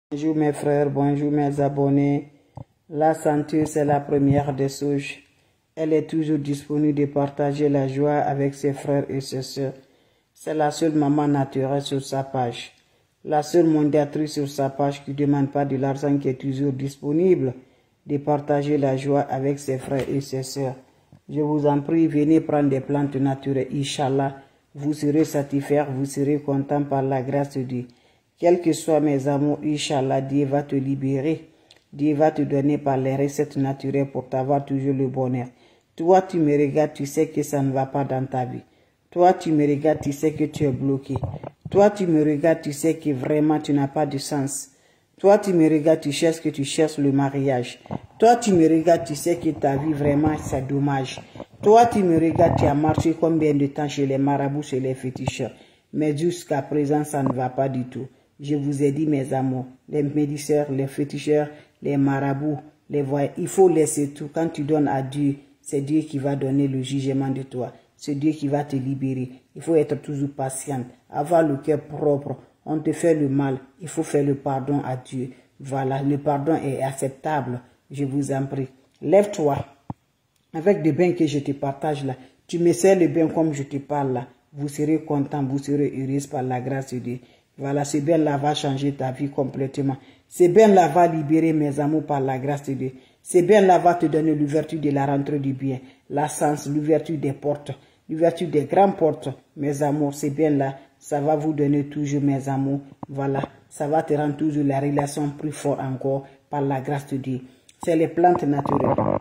Bonjour mes frères, bonjour mes abonnés. La santé, c'est la première des choses. Elle est toujours disponible de partager la joie avec ses frères et ses sœurs. C'est la seule maman naturelle sur sa page. La seule mondiatrice sur sa page qui ne demande pas de l'argent, qui est toujours disponible de partager la joie avec ses frères et ses sœurs. Je vous en prie, venez prendre des plantes naturelles. Inch'Allah, vous serez satisfait, vous serez content par la grâce de Dieu. Quels que soient mes amours, Inch'Allah, Dieu va te libérer. Dieu va te donner par les recettes naturelles pour t'avoir toujours le bonheur. Toi, tu me regardes, tu sais que ça ne va pas dans ta vie. Toi, tu me regardes, tu sais que tu es bloqué. Toi, tu me regardes, tu sais que vraiment tu n'as pas de sens. Toi, tu me regardes, tu cherches le mariage. Toi, tu me regardes, tu sais que ta vie vraiment, c'est dommage. Toi, tu me regardes, tu as marché combien de temps chez les marabouts, chez les féticheurs. Mais jusqu'à présent, ça ne va pas du tout. Je vous ai dit, mes amours, les médecins, les féticheurs, les marabouts, les voyants, il faut laisser tout. Quand tu donnes à Dieu, c'est Dieu qui va donner le jugement de toi. C'est Dieu qui va te libérer. Il faut être toujours patient, avoir le cœur propre. On te fait le mal, il faut faire le pardon à Dieu. Voilà, le pardon est acceptable. Je vous en prie. Lève-toi. Avec des bains que je te partage là, tu me sers le bain comme je te parle là. Vous serez content, vous serez heureuse par la grâce de Dieu. Voilà, ce bain-là va changer ta vie complètement. Ce bain-là va libérer mes amours par la grâce de Dieu. Ce bain-là va te donner l'ouverture de la rentrée du bien, la sens, l'ouverture des portes, l'ouverture des grandes portes. Mes amours, ce bain-là, ça va vous donner toujours, mes amours. Voilà, ça va te rendre toujours la relation plus forte encore par la grâce de Dieu. C'est les plantes naturelles.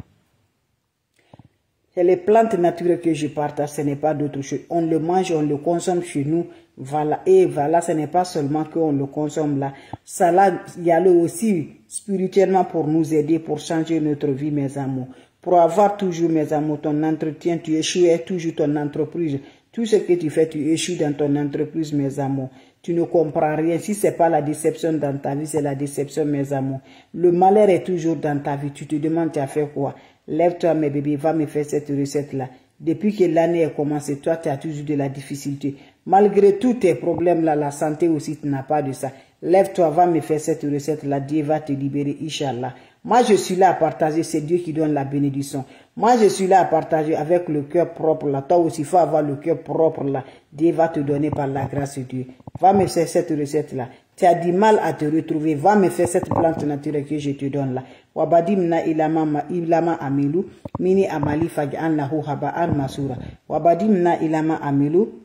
C'est les plantes naturelles que je partage, ce n'est pas d'autre chose. On le mange, on le consomme chez nous. Voilà, et voilà, ce n'est pas seulement qu'on le consomme là. Ça là, il y a le aussi spirituellement pour nous aider, pour changer notre vie, mes amours. Pour avoir toujours, mes amours, ton entretien, tu échoues toujours ton entreprise. Tout ce que tu fais, tu échoues dans ton entreprise, mes amours. Tu ne comprends rien. Si ce n'est pas la déception dans ta vie, c'est la déception, mes amours. Le malheur est toujours dans ta vie. Tu te demandes, tu as fait quoi? Lève-toi, mes bébés, va me faire cette recette-là. Depuis que l'année a commencé, toi, tu as toujours de la difficulté. Malgré tous tes problèmes-là, la santé aussi, tu n'as pas de ça. Lève-toi, va me faire cette recette-là. Dieu va te libérer, Inch'Allah. Moi, je suis là à partager. C'est Dieu qui donne la bénédiction. Moi, je suis là à partager avec le cœur propre là. Toi aussi, il faut avoir le cœur propre là. Dieu va te donner par la grâce de Dieu. Va me faire cette recette-là. Tu as du mal à te retrouver. Va me faire cette plante naturelle que je te donne là. Wabadimna ilama amilu. Mini amali faj'an lahu haba'an masura. Wabadimna ilama amilu.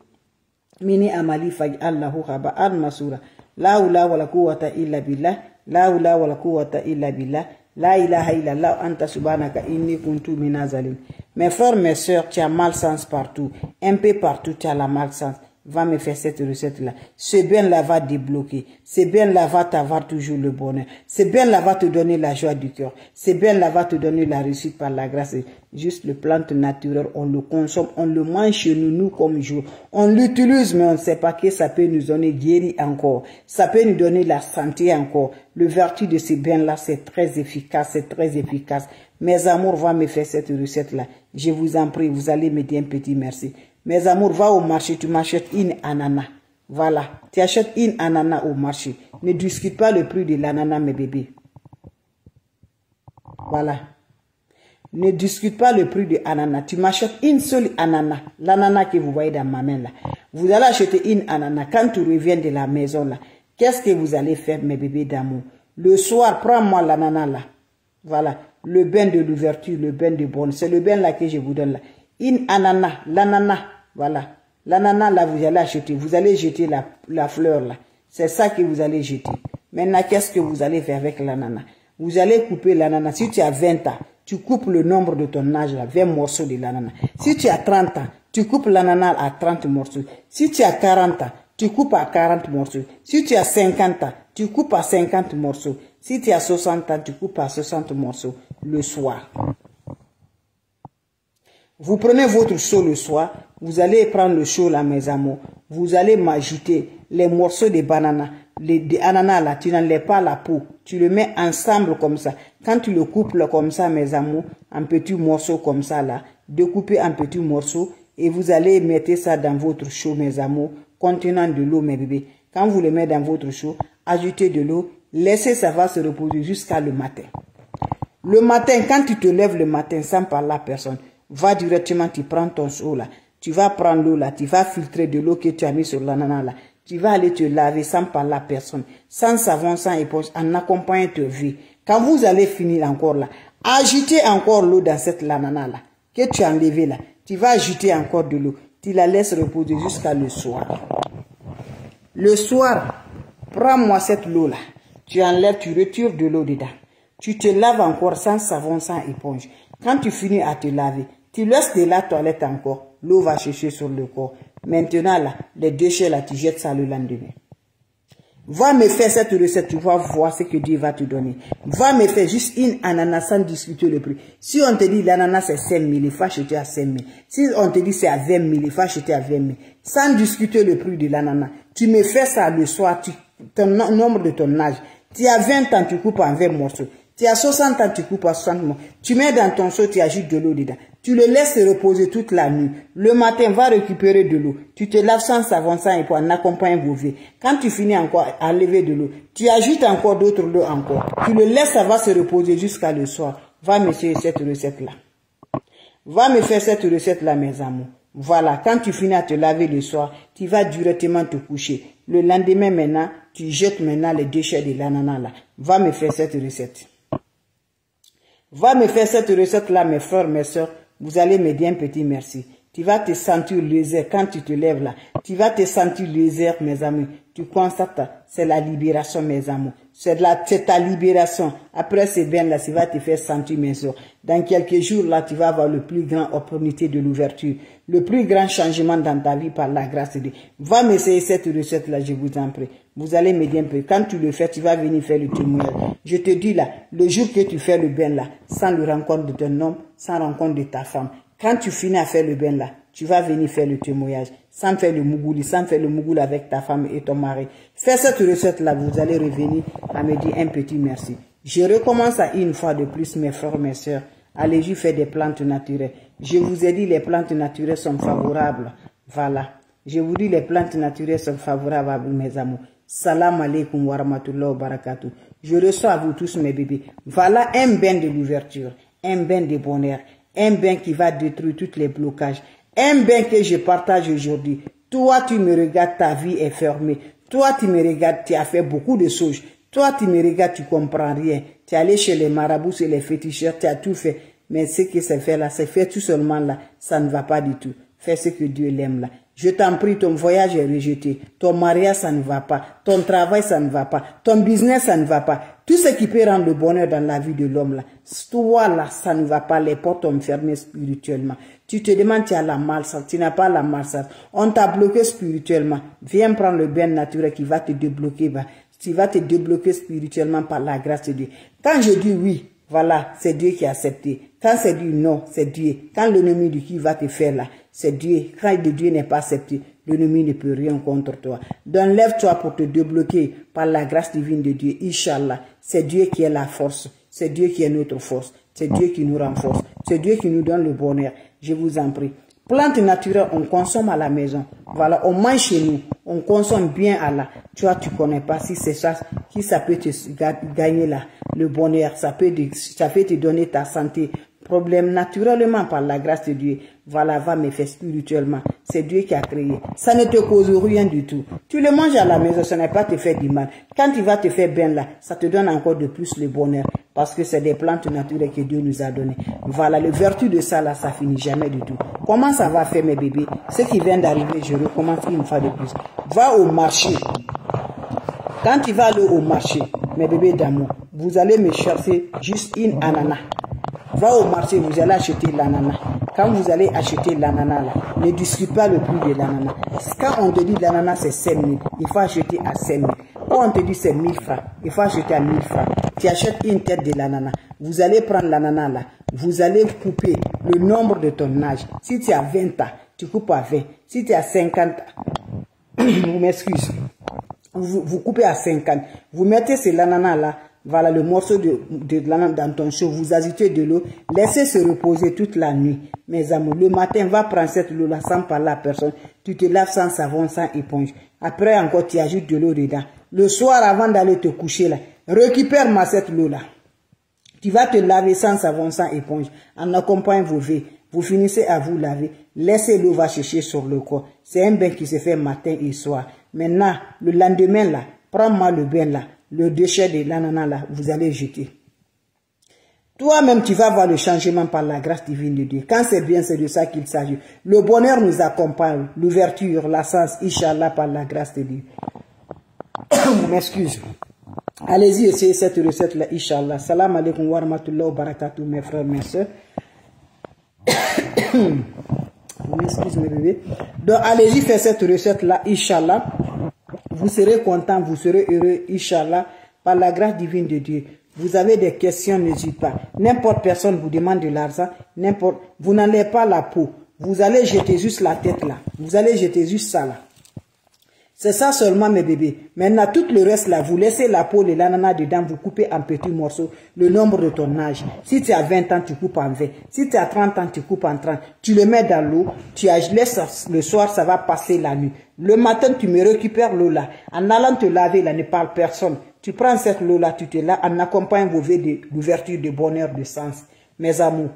Mini amali faj'an lahu haba'an masura. La hawla wala quwwata illa billah. La hawla wala quwwata illa billah. La ilaha illallah anta subhanaka inni kuntu minazalim. Mes frères, mes sœurs, tu as malchance partout. Un peu partout, tu as la malchance. Va me faire cette recette-là. Ce bain-là va débloquer. Ce bain-là va t'avoir toujours le bonheur. Ce bain-là va te donner la joie du cœur. Ce bain-là va te donner la réussite par la grâce. Juste le plante naturelle, on le consomme, on le mange chez nous, nous comme jour. On l'utilise, mais on ne sait pas que ça peut nous donner guéri encore. Ça peut nous donner la santé encore. Le vertu de ce bain-là, c'est très efficace, c'est très efficace. Mes amours, va me faire cette recette-là. Je vous en prie, vous allez me dire un petit merci. Mes amours, va au marché, tu m'achètes une ananas. Voilà, tu achètes une ananas au marché. Ne discute pas le prix de l'ananas, mes bébés. Voilà. Ne discute pas le prix de l'ananas. Tu m'achètes une seule ananas. L'ananas que vous voyez dans ma main là. Vous allez acheter une ananas. Quand tu reviens de la maison là, qu'est-ce que vous allez faire, mes bébés d'amour? Le soir, prends-moi l'ananas là. Voilà. Le bain de l'ouverture, le bain de bonne. C'est le bain là que je vous donne là. Une ananas, l'ananas, voilà. L'ananas là, vous allez acheter, vous allez jeter la fleur là. C'est ça que vous allez jeter. Maintenant, qu'est-ce que vous allez faire avec l'ananas? Vous allez couper l'ananas. Si tu as 20 ans, tu coupes le nombre de ton âge là, 20 morceaux de l'ananas. Si tu as 30 ans, tu coupes l'ananas à 30 morceaux. Si tu as 40 ans, tu coupes à 40 morceaux. Si tu as 50 ans, tu coupes à 50 morceaux. Si tu as 60 ans, tu coupes à 60 morceaux le soir. Vous prenez votre seau le soir, vous allez prendre le seau là, mes amours. Vous allez m'ajouter les morceaux de banana, des ananas là, tu n'enlèves pas la peau. Tu le mets ensemble comme ça. Quand tu le coupes là, comme ça, mes amours, en petits morceaux comme ça là, découpez en petits morceaux et vous allez mettre ça dans votre seau, mes amours, contenant de l'eau, mes bébés. Quand vous le mettez dans votre seau, ajoutez de l'eau Laissez, ça va se reposer jusqu'à le matin. Le matin, quand tu te lèves le matin sans parler à personne, va directement, tu prends ton seau là. Tu vas prendre l'eau là, tu vas filtrer de l'eau que tu as mis sur l'ananas là. Tu vas aller te laver sans parler à personne, sans savon, sans éponge, en accompagnant ta vie. Quand vous allez finir encore là, ajoutez encore l'eau dans cette ananas là, que tu as enlevé là. Tu vas ajouter encore de l'eau. Tu la laisses reposer jusqu'à le soir. Le soir, prends-moi cette eau là. Tu enlèves, tu retires de l'eau dedans. Tu te laves encore sans savon, sans éponge. Quand tu finis à te laver, tu laisses de la toilette encore. L'eau va chercher sur le corps. Maintenant, là, les déchets, là, tu jettes ça le lendemain. Va me faire cette recette, tu vas voir ce que Dieu va te donner. Va me faire juste une ananas sans discuter le prix. Si on te dit l'ananas c'est 5 000, il faut acheter à 5 000. Si on te dit c'est à 20 000, il faut acheter à 20 000. Sans discuter le prix de l'ananas. Tu me fais ça le soir, ton nombre de ton âge. Tu as 20 ans, tu coupes en 20 morceaux. Tu as 60 ans, tu coupes à 60 morceaux. Tu mets dans ton seau, tu ajoutes de l'eau dedans. Tu le laisses reposer toute la nuit. Le matin, va récupérer de l'eau. Tu te laves sans savon, sans et en accompagne vos vies. Quand tu finis encore à lever de l'eau, tu ajoutes encore d'autres l'eau encore. Tu le laisses, ça va se reposer jusqu'à le soir. Va me faire cette recette-là. Va me faire cette recette-là, mes amours. Voilà, quand tu finis à te laver le soir, tu vas directement te coucher. Le lendemain maintenant, tu jettes maintenant les déchets de l'ananas là. Va me faire cette recette. Va me faire cette recette-là, mes frères, mes soeurs. Vous allez me dire un petit merci. Tu vas te sentir légère quand tu te lèves là. Tu vas te sentir légère, mes amis. Tu constates, c'est la libération, mes amours. C'est ta libération. Après ces bains-là, ça va te faire sentir, mes soeurs. Dans quelques jours, là, tu vas avoir le plus grand opportunité de l'ouverture. Le plus grand changement dans ta vie par la grâce de Dieu. Va m'essayer cette recette-là, je vous en prie. Vous allez me dire un peu. Quand tu le fais, tu vas venir faire le témoignage. Je te dis là, le jour que tu fais le bain là, sans le rencontre de ton homme, sans rencontre de ta femme, quand tu finis à faire le bain là, tu vas venir faire le témoignage, sans faire le mougouli, sans faire le mougouli avec ta femme et ton mari. Fais cette recette-là, vous allez revenir à me dire un petit merci. Je recommence à une fois de plus, mes frères, mes soeurs. Allez-y faire des plantes naturelles. Je vous ai dit, les plantes naturelles sont favorables. Voilà. Je vous dis, les plantes naturelles sont favorables à vous, mes amours. Salam alaikum wa rahmatullahi wa barakatuh. Je reçois à vous tous, mes bébés. Voilà un bain de l'ouverture, un bain de bonheur, un bain qui va détruire tous les blocages. Un bain que je partage aujourd'hui. Toi, tu me regardes, ta vie est fermée. Toi, tu me regardes, tu as fait beaucoup de choses. Toi, tu me regardes, tu comprends rien. Tu es allé chez les marabouts, chez les féticheurs, tu as tout fait. Mais ce que c'est fait là, c'est fait tout seulement là. Ça ne va pas du tout. Fais ce que Dieu l'aime là. Je t'en prie, ton voyage est rejeté. Ton mariage, ça ne va pas. Ton travail, ça ne va pas. Ton business, ça ne va pas. Tout ce qui peut rendre le bonheur dans la vie de l'homme là. Toi là, ça ne va pas. Les portes sont fermées spirituellement. Tu te demandes, tu as la malchance. Tu n'as pas la malchance. On t'a bloqué spirituellement. Viens prendre le bain naturel qui va te débloquer. Tu vas te débloquer spirituellement par la grâce de Dieu. Quand je dis oui, voilà, c'est Dieu qui a accepté. Quand c'est dit non, c'est Dieu. Quand l'ennemi dit qui va te faire là, c'est Dieu. Quand le Dieu n'est pas accepté, l'ennemi ne peut rien contre toi. Donc lève-toi pour te débloquer par la grâce divine de Dieu. Inch'Allah, c'est Dieu qui est la force. C'est Dieu qui est notre force. C'est Dieu qui nous renforce. C'est Dieu qui nous donne le bonheur. Je vous en prie. Plantes naturelles, on consomme à la maison. Voilà, on mange chez nous. On consomme bien à la. Tu vois, tu connais pas si c'est ça, qui ça peut te gagner là, le bonheur. Ça peut te donner ta santé. Problème naturellement par la grâce de Dieu. Voilà, va me faire spirituellement. C'est Dieu qui a créé. Ça ne te cause rien du tout. Tu le manges à la maison, ça n'est pas te faire du mal. Quand tu vas te faire bien là, ça te donne encore de plus le bonheur. Parce que c'est des plantes naturelles que Dieu nous a données. Voilà, le vertu de ça là, ça finit jamais du tout. Comment ça va faire mes bébés? Ce qui vient d'arriver, je recommence une fois de plus. Va au marché. Quand tu vas aller au marché, mes bébés d'amour, vous allez me chercher juste une ananas. Va au marché, vous allez acheter l'ananas. Quand vous allez acheter l'ananas là, ne discute pas le prix de l'ananas. Quand on te dit l'ananas c'est 5 000, il faut acheter à 5 000. Quand on te dit c'est 1000 francs, il faut acheter à 1000 francs. Tu achètes une tête de l'ananas. Vous allez prendre l'ananas là. Vous allez couper le nombre de ton âge. Si tu as 20 ans, tu coupes à 20. Si tu as 50 ans, vous m'excusez. Vous coupez à 50. Vous mettez ce l'ananas là voilà le morceau de l'ananas dans ton chaud, vous ajoutez de l'eau, laissez se reposer toute la nuit. Mes amours, le matin, va prendre cette eau-là sans parler à personne. Tu te laves sans savon, sans éponge. Après encore, tu ajoutes de l'eau dedans. Le soir, avant d'aller te coucher là, récupère cette eau-là. Tu vas te laver sans savon, sans éponge, en accompagnant vos vœux. Vous finissez à vous laver, laissez l'eau va chercher sur le corps. C'est un bain qui se fait matin et soir. Maintenant, le lendemain là, prends-moi le bain là, le déchet de l'ananas là, vous allez jeter. Toi-même, tu vas voir le changement par la grâce divine de Dieu. Quand c'est bien, c'est de ça qu'il s'agit. Le bonheur nous accompagne, l'ouverture, la sens, Inch'Allah, par la grâce de Dieu. M'excuse. Allez-y, essayez cette recette-là, Inch'Allah. Salam alaikum wa rahmatullahi wa barakatuh, mes frères, mes soeurs. M'excuse, mes bébés. Donc, allez-y, faites cette recette-là, Inch'Allah. Vous serez content, vous serez heureux, Inch'Allah, par la grâce divine de Dieu. Vous avez des questions, n'hésitez pas. N'importe personne vous demande de l'argent, vous n'enlevez pas la peau. Vous allez jeter juste la tête là. Vous allez jeter juste ça là. C'est ça seulement, mes bébés. Maintenant, tout le reste là, vous laissez la peau de l'ananas dedans, vous coupez en petits morceaux, le nombre de ton âge. Si tu as 20 ans, tu coupes en 20. Si tu as 30 ans, tu coupes en 30. Tu le mets dans l'eau, tu laisses le soir, ça va passer la nuit. Le matin, tu me récupères l'eau là. En allant te laver, là, ne parle personne. Tu prends cette eau là, tu te laves, en accompagnant vos vœux d'ouverture, de bonheur, de sens. Mes amours,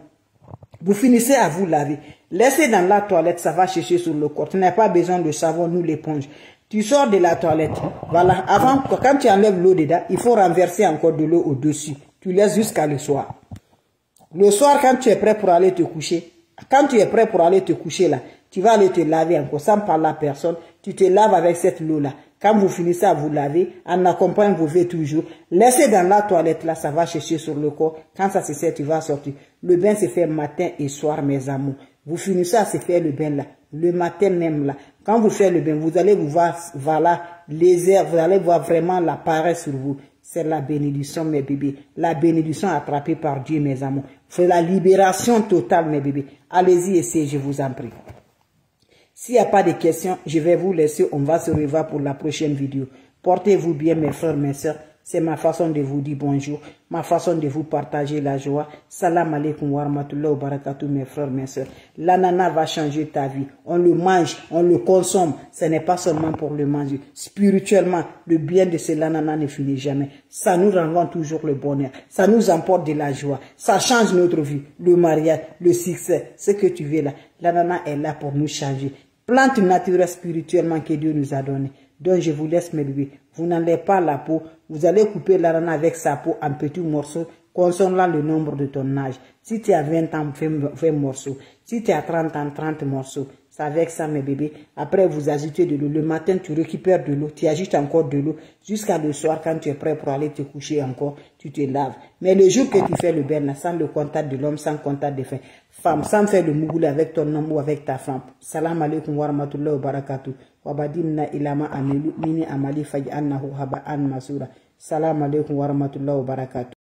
vous finissez à vous laver. Laissez dans la toilette, ça va chercher sur le corps. Tu n'as pas besoin de savon, nous l'éponge. Tu sors de la toilette. Voilà. Avant, quand tu enlèves l'eau dedans, il faut renverser encore de l'eau au-dessus. Tu laisses jusqu'à le soir. Le soir, quand tu es prêt pour aller te coucher, là, tu vas aller te laver encore sans parler à personne. Tu te laves avec cette eau-là. Quand vous finissez à vous laver, en accompagnant vos vœux toujours, laissez dans la toilette là, ça va chercher sur le corps. Quand ça se sert, tu vas sortir. Le bain se fait matin et soir, mes amours. Vous finissez à se faire le bain là, le matin même là. Quand vous faites le bain, vous allez vous voir, voilà, les airs, vous allez voir vraiment la paresse sur vous. C'est la bénédiction, mes bébés. La bénédiction attrapée par Dieu, mes amours. C'est la libération totale, mes bébés. Allez-y, essayez, je vous en prie. S'il n'y a pas de questions, je vais vous laisser. On va se revoir pour la prochaine vidéo. Portez-vous bien, mes frères, mes sœurs. C'est ma façon de vous dire bonjour, ma façon de vous partager la joie. Salam alaikum wa rahmatullahi wa barakatuh, mes frères, mes sœurs. L'ananas va changer ta vie. On le mange, on le consomme. Ce n'est pas seulement pour le manger. Spirituellement, le bien de cet ananas ne finit jamais. Ça nous rend toujours le bonheur. Ça nous apporte de la joie. Ça change notre vie. Le mariage, le succès, ce que tu veux là. L'ananas est là pour nous changer. Plante naturelle spirituellement que Dieu nous a donné. Donc je vous laisse, mes bébés. Vous n'enlevez pas la peau. Vous allez couper l'ananas avec sa peau en petits morceaux, consommant le nombre de ton âge. Si tu as 20 ans, 20 morceaux. Si tu as 30 ans, 30 morceaux. C'est avec ça, mes bébés. Après, vous ajoutez de l'eau. Le matin, tu récupères de l'eau. Tu ajoutes encore de l'eau. Jusqu'à le soir, quand tu es prêt pour aller te coucher encore, tu te laves. Mais le jour que tu fais le bain, sans le contact de l'homme, sans contact de femme, sans faire le mougoulé avec ton homme ou avec ta femme. Salam alaikum wa rahmatullahi wa barakatuh. Wabadimna ilama amilu mini amali faj'annahu haba'an masura. Salam alaikum wa rahmatullahi wa barakatuh.